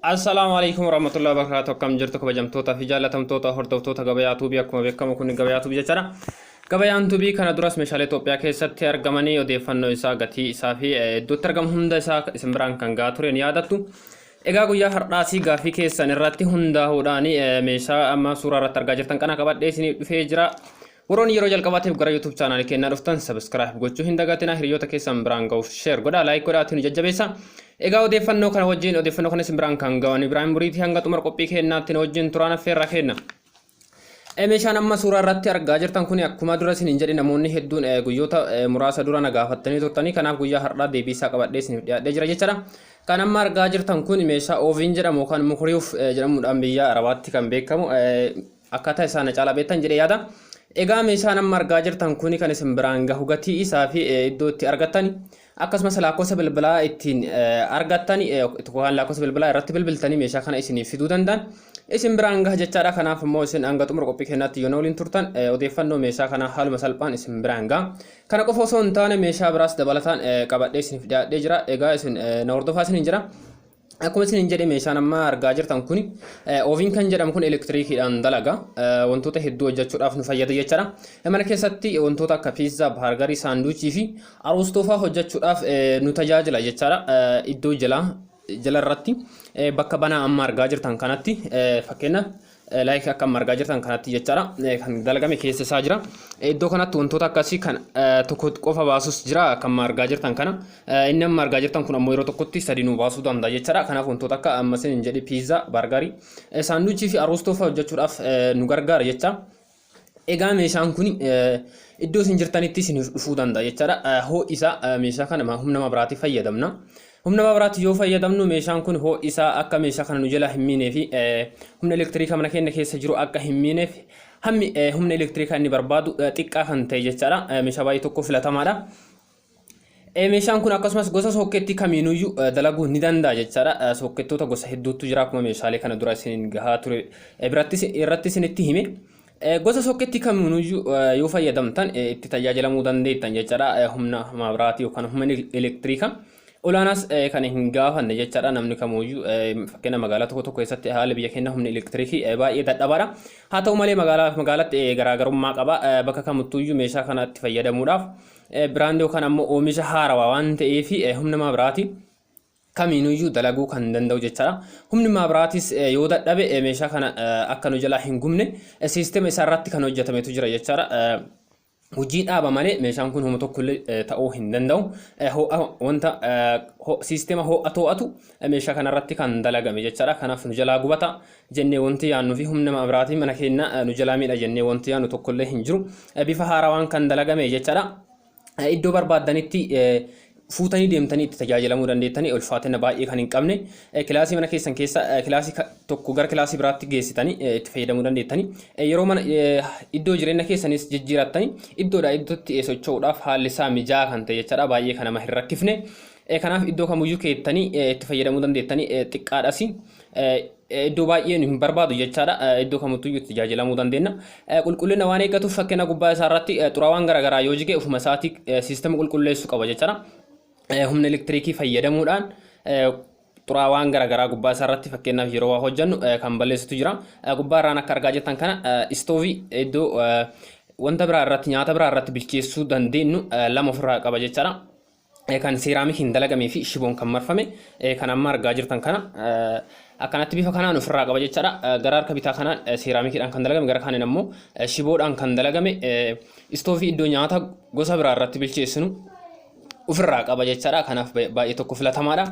Assalamu alaikum warahmatullahi wabarakatuh. Kam jirtu kabajamtoota fi jaalatamtoota hordoftoota gabayaa tuubii akkuma beekamu kun gabayaa tuubii jechuudha. Gabayaan tuubii kana duras meeshaalee Itoophiyaa keessatti argamanii odeeffannoo isaa gatii isaa fi iddootti argamu hunda isaa isin biraan kan gahaa tureen yaadattu. Egaa guyyaa har'aasii gaafii keessan irratti hundaa'uudhaan meeshaa amma suuraa irratti argaa jirtan kana qabadhee isinii dhufee jira. Warroon yeroo jalqabaatiif gara YouTube channel keenyaa dhuftan subscribe gochuu hin dagatinaa, hiriyoota keessan biraan ga'uuf share godhaa, like godhaatiin jajjabeessa. Egaa odeeffannoo kana wajjin odeeffannoo kana isin biraan kan ga'an Ibrahim Buriitii hanga xumura qophii keenyaatti wajjin turaan affeerra kenna. Meeshaan amma suuraa irratti argaa jirtan kun akkuma dura isin hin jedhin namoonni hedduun guyyoota muraasa dura na gaafattanii turtanii, kanaaf guyyaa har'aa deebii isaa qabadhee isiniif dhiyaadhee jira jechuudha. Kan amma argaa jirtan kun meeshaa oovin jedhamu yookaan mukuriif jedhamuudhaan biyya Arabaatti kan beekamu akkaataa isaan caalaa beektan jedhee yaada. Egaa meeshaan amma argaa jirtan kun kan isin biraan gahu gatii isaa fi iddoo itti argattani akkasumas lakkoofsa bilbilaa ittiin argattani waan lakkoofsa bilbilaa irratti bilbiltanii meeshaa kana isiniif fiduu danda'an isin biraan gaha jechaadha. Kanaaf immoo isin hanga xumura qophii keenyaatti yoo waliin turtan odeeffannoo meeshaa kana haaluma salphaan isin biraan gaha. Kana qofa osoo hin taane meeshaa biraas dabalataan qabadhee isiniif dhiyaadhee jira. Egaa isin na hordofaa isin jira. Akkuma isin jedhe meeshaan amma argaa jirtan kun oovin kan jedhamu kun elektirikiidhaan dalaga. Wantoota hedduu hojjechuudhaaf nu fayyada jechuudha. Mana keessatti wantoota akka piizaa, baargarii, saanduuchii fi aroostofaa hojjechuudhaaf nu tajaajila jechuudha. Iddoo jala irratti bakka banaa amma argaa jirtan kanatti fakkeenyaaf like akka margaa jirtan kanatti jechaadha kan dalagame keessa isaa jira. Iddoo kanatti wantoota akkasii kan tokko qofa baasus jira akka margaa jirtan kana. Inni amma margaa jirtan kun ammoo yeroo tokkotti sadi nu baasuu danda'a jechaadha. Kanaaf wantoota akka amma isin jedhe piizaa, baargarii, saanduuchii fi aroostofaa hojjechuudhaaf nu gargaara jecha. Egaa meeshaan kun iddoo isin jirtanitti isin dhufuu danda'a jechaadha. Ho'isaa meeshaa kana humna mabiraatii fayyadamna. Humna mabiraatii yoo fayyadamnu meeshaan kun ho'isaa akka meeshaa kana nu jala hin miinee fi humna elektirikaa mana keenya keessa jiru akka hin miineef hammi humna elektirikaa inni barbaadu xiqqaa kan ta'e jechaadha. Meeshaa baay'ee tokko filatamaadha. Meeshaan kun akkasumas gosa sokkeettii kamiinuyyuu dalaguu ni danda'a jechaadha. Sokkettoota gosa hedduutu jira akkuma meeshaalee kana dura isin gahaa ture irratti isinitti hime. Gosa sokkeettii kamiinuyyuu yoo fayyadamtan itti tajaajilamuu dandeettan jechaadha. Humna mabiraatii yookaan humna elektirikaa olaanas kan hin gaafanne jechaadha. Namni kamuyyuu fakkeenya magaalaa tokko keessatti haala biyya keenya humna elektirikii baay'ee dadhabaadha. Haa ta'u malee magaalatti garaagarummaa qaba. Bakka kamittuyyuu meeshaa kanatti fayyadamuudhaaf biraandii yookaan ammoo oomisha haarawaa waan ta'eef humna mabiraatii kamiinuyyuu dalaguu kan danda'u jechaadha. Humni mabiraatis yoo dadhabe meeshaa kana akka nu jalaa hin gubne siistema isaa irratti kan hojjetametu jira jechaadha. Hojii dhaaba malee meeshaan kun homa tokkollee ta'uu hin danda'u. Wanta siistema ho'a to'atu meeshaa kanarratti kan dalagame jechaadha. Kanaaf nu jalaa gubata jennee wanti yaannu fi humna mabiraatii mana keenya nu jalaa miidha jennee wanti yaannu tokkollee hin jiru. Bifa haarawaan kan dalagame jechaadha. Iddoo barbaaddanitti fuutanii deemtanii itti tajaajilamuu dandeettanii ulfaatina baay'ee kan hin qabne kilaasii mana keessan keessa kilaasii tokko gara kilaasii biraatti geessitanii itti fayyadamuu dandeettanii yeroo mana iddoo jireenya keessanis jijjiirattanii iddoodhaa iddootti socho'uudhaaf haalli isaa mijaa'aa kan ta'e jechaadha. Baay'ee kan nama hin rakkifne. Kanaaf iddoo kamiyyuu keettanii itti fayyadamuu dandeettanii xiqqaadhas iddoo baay'ee hin barbaadu jechaadha. Iddoo kamittuyyuu itti tajaajilamuu dandeenya. Qulqullina waan eeggatuuf fakkeenya gubbaa isaa irratti xuraawaan garaagaraa yoo jige ofuma isaatii siistema qulqulleessuu qaba jechaadha. Humna elektirikii fayyadamuudhaan xuraawaan garaagaraa gubbaa isaa irratti fakkeenyaaf yeroo waa hojjennu kan balleessitu jira. Gubbaa irraan akka argaa jirtan kana istoovii iddoo wanta biraa irratti nyaata biraa irratti bilcheessuu dandeenyu lama ofirraa qaba jechaadha. Kan seeraamikiin dalagamee fi shiboon kan marfame kan amma argaa jirtan kana akkanatti bifa kanaan ofirraa qaba jechaadha. Gara harka bitaa kanaan seeraamikiidhaan kan dalagame, gara kaaniin ammoo shiboodhaan kan dalagame istoovii iddoo nyaata gosa biraa irratti bilcheessinu ofirraa qaba jechaadha. Kanaaf baay'ee tokko filatamaadha.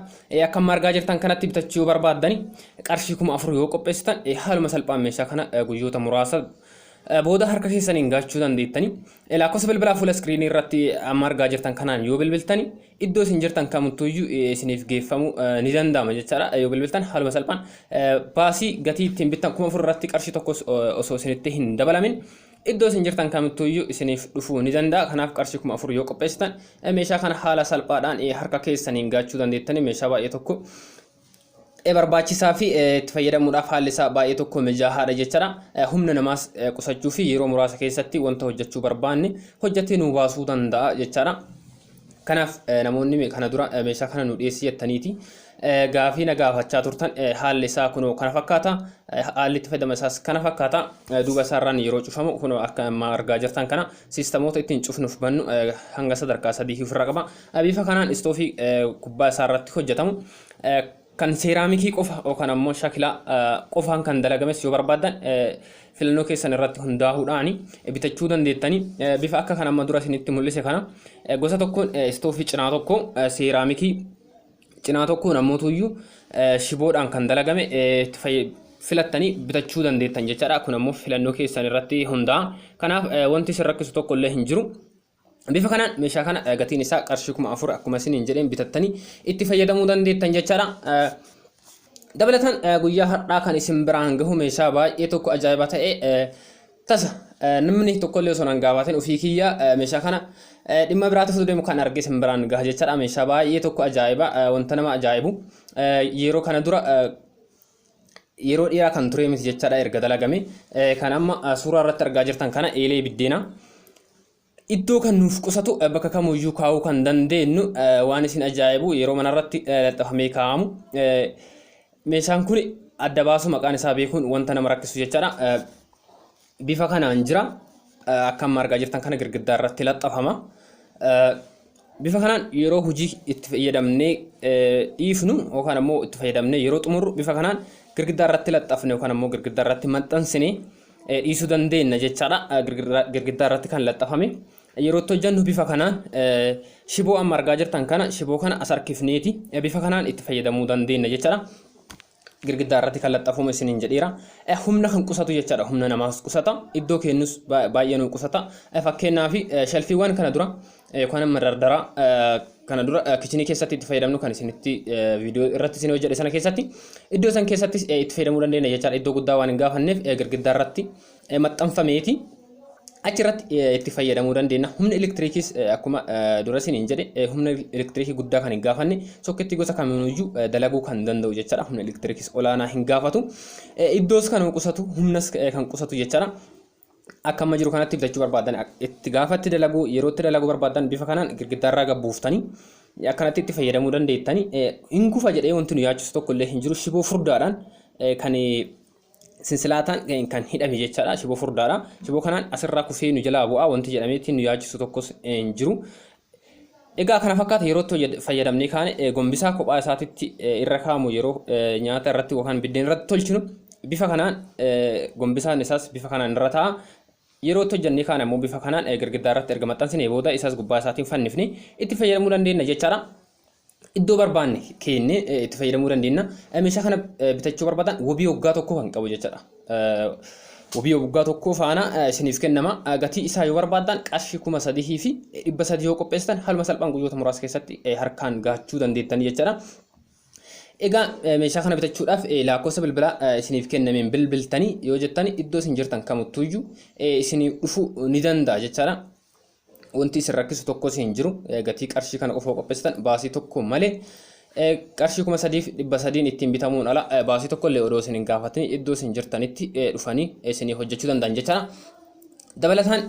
Akka amma argaa jirtan kanatti bitachuu yoo barbaaddani qarshii 4,000 yoo qopheessitan haaluma salphaan meeshaa kana guyyoota muraasa booda harka keessaniin gaachuu dandeettani. Lakkoofsa bilbilaa fuula iskiriinii irratti amma argaa jirtan kanaan yoo bilbiltani iddoo isin jirtan kamittuyyuu isiniif geeffamuu ni danda'ama jechaadha. Yoo bilbiltan haaluma salphaan baasii gatii ittiin bittan 4,000 irratti qarshii tokko osoo isinitti hin dabalamin iddoo isin jirtan kamittuyyuu isiniif dhufuu ni danda'a. Kanaaf qarshii 4,000 yoo qopheessitan meeshaa kana haala salphaadhaan harka keessaniin gaachuu dandeettani. Meeshaa baay'ee tokko barbaachisaa fi itti fayyadamuudhaaf haalli isaa baay'ee tokko mijaa'aadha jechaadha. Humna namaas qusachuu fi yeroo muraasa keessatti wanta hojjechuu barbaanne hojjetee nu baasuu danda'a jechaadha. Kanaaf namoonni kana dura meeshaa kana nu dhiyeessii jettaniiti gaafii na gaafachaa turtan haalli isaa kunoo kana fakkaata haalli itti fayyadama isaas kana fakkaata duuba isaarraan yeroo cufamu kunoo akka amma argaa jirtan kana siistamoota ittiin cufnuuf bannu hanga sadarkaa 3 ofirraa qaba bifa kanaan istoofii kubbaa isaarratti hojjetamu kan seeraamikii qofa yookaan ammoo shakilaa qofaan kan dalagames yoo barbaadan filannoo keessan irratti hundaa'uudhaan bitachuu dandeettanii bifa akka kan amma dura isinitti mul'ise kana gosa tokkoon istoofii cinaa tokko seeraamikii cinaa tokko namootuyyuu shiboodhaan kan dalagame filattanii bitachuu dandeettan jechaadha. Kun ammoo filannoo keessan irratti hundaa'a. Kanaaf wanti isin rakkisu tokko illee hin jiru. Bifa kanaan meeshaa kana gatiin isaa qarshii 4,000 akkuma isiniin jedheen bitattanii itti fayyadamuu dandeettan jechaadha. Dabalataan guyyaa har'aa kan isin biraan gahu meeshaa baay'ee tokko ajaa'iba ta'e tasa namni tokko illee osoo hin gaafatin ofii kiyya meeshaa kana dhimma biraatiif deemu kan arge isin biraan gaha jechaadha. Meeshaa baay'ee tokko ajaa'iba wanta nama ajaa'ibu yeroo kana dura yeroo dhiyaa kan ture miti jechaadha erga dalagame kan amma suuraa irratti argaa jirtan kana eelee biddeena iddoo kan nuuf qusatu bakka kamuyyuu kaa'uu kan dandeenyu waan isin ajaa'ibu yeroo manarratti laxafamee kaa'amu meeshaan kun adda baasu maqaan isaa beekuun wanta nama rakkisu jechaadha. Bifa kanaan jira akka amma argaa jirtan kana girgiddaa irratti laxafama. Bifa kanaan yeroo hojii itti fayyadamnee dhiifnu yookaan ammoo itti fayyadamnee yeroo xumurru bifa kanaan girgiddaa irratti laxafne yookaan ammoo girgiddaa irratti maxxansine dhiisuu dandeenya jechaadha. Girgiddaa irratti kan laxafame yeroo itti hojjennu bifa kanaan shiboo amma argaa jirtan kana shiboo kana as harkifneeti bifa kanaan itti fayyadamuu dandeenya jechaadha. Girgiddaa irratti kan laxafamu isiniin jedheera. Humna kan qusatu jechaadha. Humna namaas qusata. Iddoo kennus baay'ee nu qusata. Fakkeenyaaf shelfiiwwan kana dura yookaan amma dardaraa kana dura kichinii keessatti itti fayyadamnu kan isinitti viidiyoo irratti isin hojjedhe sana keessatti iddoo san keessatti itti fayyadamuu dandeenya jechaadha. Iddoo guddaa waan hin gaafanneef girgiddaa irratti maxxanfameeti achirratti itti fayyadamuu dandeenya. Humna elektiriikis akkuma dura isiniin jedhe humna elektiriikii guddaa kan hin gaafanne sokketti gosa kamiiyyuu dalaguu kan danda'u jechaadha. Humna elektiriikis olaanaa hin gaafatu. Iddoos kan qusatu humnas kan qusatu jechaadha. Akka amma jiru kanatti bitachuu barbaadan itti gaafatti dalaguu yeroo itti dalaguu barbaadan bifa kanaan girgiddaa irraa gabbuuftanii akkanatti itti fayyadamuu dandeettanii hin kufa jedhee wanti nu yaachisu tokko illee hin jiru. Shiboo furdaadhaan kan sinsilaataan kan hidhame jechaadha. Shiboo furdaadha. Shiboo kanaan asirraa kufee nu jalaa bu'aa wanti jedhameetti nu yaachisu tokkos hin jiru. Egaa kana fakkaata yeroo itti fayyadamnee kaane gombisaa kophaa isaatitti irra kaa'amu yeroo nyaata irratti yookaan biddeen irratti tolchinu bifa kanaan gombisaan isaas bifa kanaan irra taa'a. Yeroo itti hojjennee kaane ammoo bifa kanaan girgiddaa irratti erga maxxansinee booda isaas gubbaa isaatiin fannifne itti fayyadamuu dandeenya jechaadha. Iddoo barbaanne keenne itti fayyadamuu dandeenya. Meeshaa kana bitachuu barbaadan wabii waggaa tokko kan qabu jechaadha. Wabii waggaa tokko faana isiniif kennama. Gatii isaa yoo barbaadan qarshii 3,000 fi 300 yoo qopheessitan haaluma salphaan guyyoota muraasa keessatti harkaan gahachuu dandeettanii jechaadha. Egaa meeshaa kana bitachuudhaaf lakkoofsa bilbilaa isiniif kennameen bilbiltanii yoo jettan iddoo isin jirtan kamittuyyuu isiniif dhufuu ni danda'a jechaadha. Wanti isin rakkisu tokko isin jiru gatii qarshii kana qofa qopheessitan baasii tokko malee qarshii 3,300 ittiin bitamuun ala baasii tokko illee odoo isin hin gaafatin iddoo isin jirtanitti dhufanii isinii hojjechuu danda'an jechaadha. Dabalataan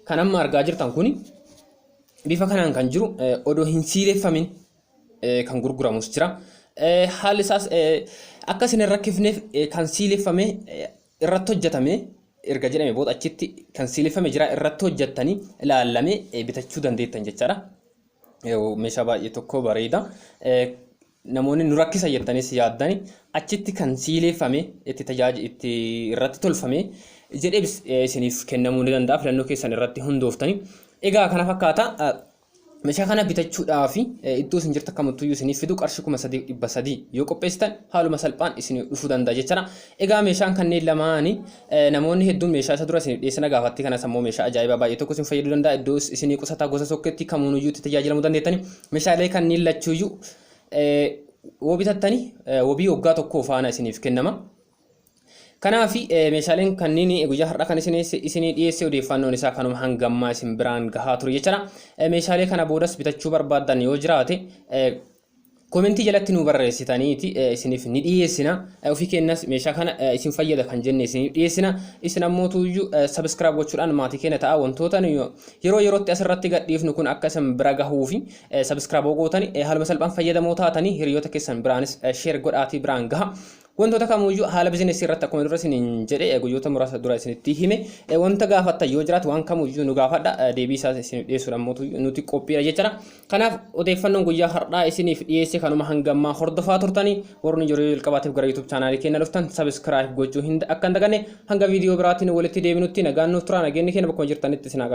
kan amma argaa jirtan kun bifa kanaan kan jiru odoo hin siileeffamin kan gurguramus jira. Haalli isaas akka isin hin rakkifneef kan siileeffame irratti hojjetame erga jedhame booda achitti kan siileeffame jira irratti hojjettanii ilaallamee bitachuu dandeettan jechaadha. Meeshaa baay'ee tokko bareeda. Namoonni nu rakkisa jettanis yaaddani achitti kan siileeffame itti irratti tolfame jedhee isiniif kennamuu ni danda'a. Filannoo keessan irratti hundooftanii. Egaa kana fakkaata. Meeshaa kana bitachuudhaaf iddoo isin jirtan kamittuyyuu isiniif fidu qarshii 3,300 yoo qopheessitan haaluma salphaan isinii dhufuu danda'a jechaadha. Egaa meeshaan kanneen lamaanii namoonni hedduun meeshaa isa dura isiniif dhiyeessina gaafatti kanas ammoo meeshaa ajaa'ibaa baay'ee tokko isin fayyaduu danda'a. Iddoo isinii qusataa gosa sokkeetti kamuuyyuu itti tajaajilamuu dandeettani. Meeshaalee kanneen lachuuyyuu yoo bitattanii wabii waggaa tokko faana isiniif kennama. Kanaaf meeshaaleen kanneen guyyaa har'aa kan isinii dhiyeessee odeeffannoon isaa kanuma hangammaa isin biraan gahaa ture jechaadha. Meeshaalee kana boodas bitachuu barbaadan yoo jiraate كومنتي جلت نوبر ستانيتي سنف ندي سنا أو في كناس مشاكنا اسم فيدا كان جنة سنف سنا اسنا موتو جو سبسكرايب وشران ما تكينا تعاون توتاني يرو تأثرت تجد ديف نكون أكسم براجه هوفي سبسكرايب وقوتاني هل مثلا بان فيدا موتاتني هريوتك سن برانس شير قد آتي برانجها وانتو تكاموجو حالا بزين سيرت تكون درسين انجري اغويوتا مراسة درسين تيهيمي وانتا غافتا يوجرات وان كاموجو نغافتا ديبيسا سيسو رموتو نوتي كوبي رجيتنا كناف وديفنن غويا هردا اسيني فيسي كانو مهنغما خردفا ترتاني ورني جوري الكباتب غرا يوتيوب channel كينا لفتن سبسكرايب غوجو هند اكن دغني هنگا فيديو براتين ولتي ديبنوتي نغانو ترانا گيني كينا بكون جرتانيت سينا